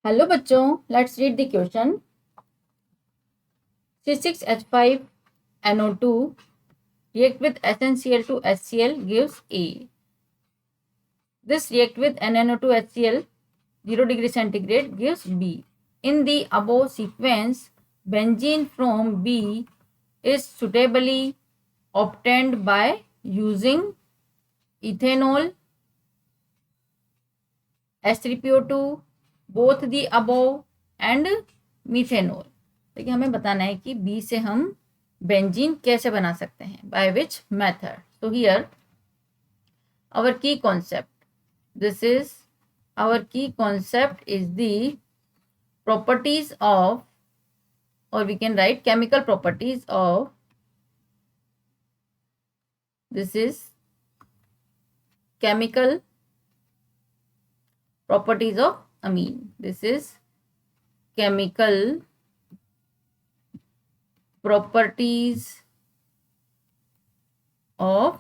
Hello बच्चों, let's read the question. C6H5NO2 react with SnCl to HCl gives A. This react with NaNO2HCl 0 degree centigrade gives B. In the above sequence, benzene from B is suitably obtained by using ethanol, H3PO2, both the above and methanol। देखिए हमें बताना है कि B से हम benzene कैसे बना सकते हैं, by which method. So here our key concept, this is our key concept is the properties of, or we can write chemical properties of, this is chemical properties of amine, this is chemical properties of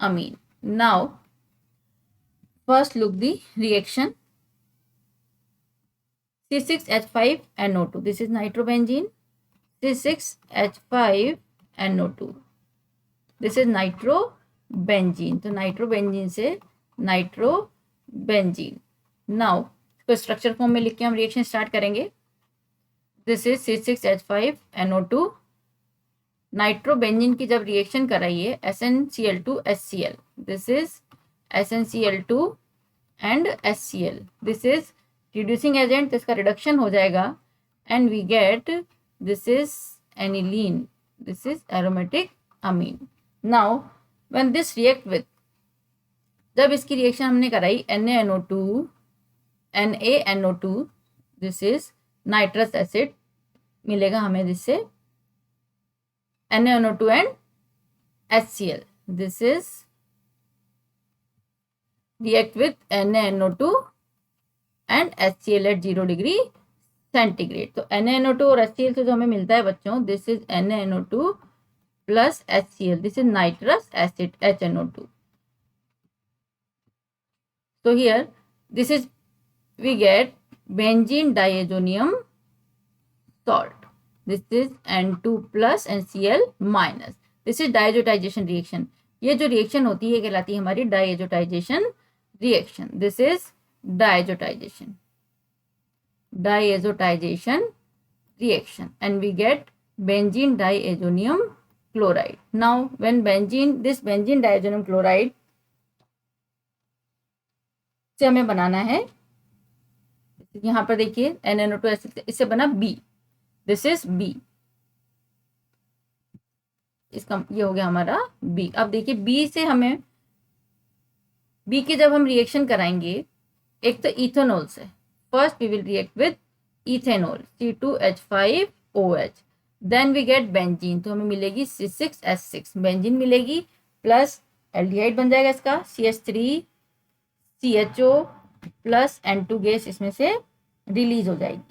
amine. Now first look the reaction. C6H5NO2, this is nitrobenzene. C6H5NO2, this is nitrobenzene. तो nitrobenzene से nitrobenzene. Now इसको structure form में लिख के हम reaction start करेंगे। This is C6H5NO2। Nitrobenzene की जब रिएक्शन कराइए SnCl2HCl, this is SnCl2 and HCl, this is reducing agent, तो इसका रिडक्शन हो जाएगा and we get this is aniline, this is aromatic amine. Now when this react with, जब इसकी reaction हमने कराई NaNO2, this is nitrous acid मिलेगा हमें, जिससे NaNO2 and HCl, this is react with NaNO2 and HCl at 0 degree centigrade. तो NaNO2 और HCl से जो हमें मिलता है बच्चों, this is NaNO2 plus HCl, this is nitrous acid HNO2। So here this is, we get benzene diazonium salt, this is N2 plus and Cl minus, this is diazotization reaction। ये जो reaction होती है कहलाती है हमारी डायजोटाइजेशन reaction, this is diazotization reaction and we get benzene diazonium chloride. Now when this benzene diazonium chloride से हमें बनाना है, यहां पर देखिए NaNO2 इससे बना B, दिस इज B, इसका ये हो गया हमारा B। अब देखिए B से हमें, B की जब हम रिएक्शन कराएंगे, एक तो इथेनॉल से, first we will react with ethanol C2H5OH, then we get benzene, तो हमें मिलेगी C6H6 बेंजीन मिलेगी, प्लस एल्डिहाइड बन जाएगा इसका CH3CHO प्लस N2 गैस इसमें से रिलीज हो जाएगी।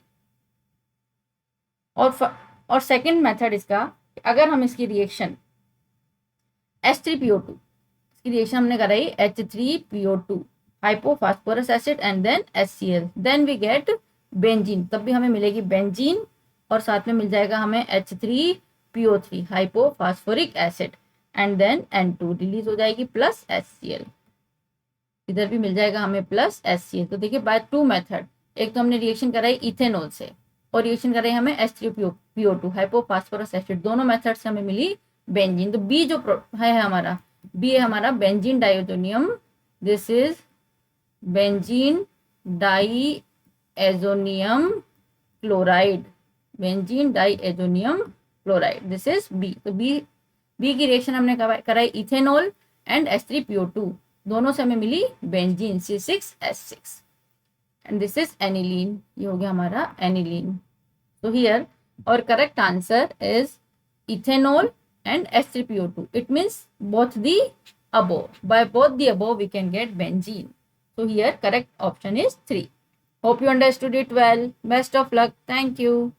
और सेकंड मेथड इसका, अगर हम इसकी रिएक्शन H3PO2, इसकी रिएक्शन हमने कराई H3PO2 hypophosphorous acid and then HCl, then we get benzene, तब भी हमें मिलेगी बेंजीन और साथ में मिल जाएगा हमें H3PO3 hypophosphoric acid and then N2 release हो जाएगी प्लस HCl, इधर भी मिल जाएगा हमें प्लस HCl। तो देखिए बाय टू मेथड, एक तो हमने रिएक्शन कराई इथेनॉल से और रिएक्शन कराई हमें H3PO2 हाइपोफॉस्फोरस एसिड, दोनों मेथड से हमें मिली बेंजीन। तो बी जो है हमारा, बी है हमारा benzene diazonium, this is benzene diazonium chloride, benzene diazonium chloride, this is B. तो बी की रिएक्शन हमने कराई इथेनॉल एंड H3PO2, दोनों से हमें मिली benzene C6H6 and this is aniline, ये हो गया हमारा aniline. So here our correct answer is ethanol and H3PO2. It means both the above. By both the above we can get benzene. So here correct option is 3. Hope you understood it well. Best of luck. Thank you.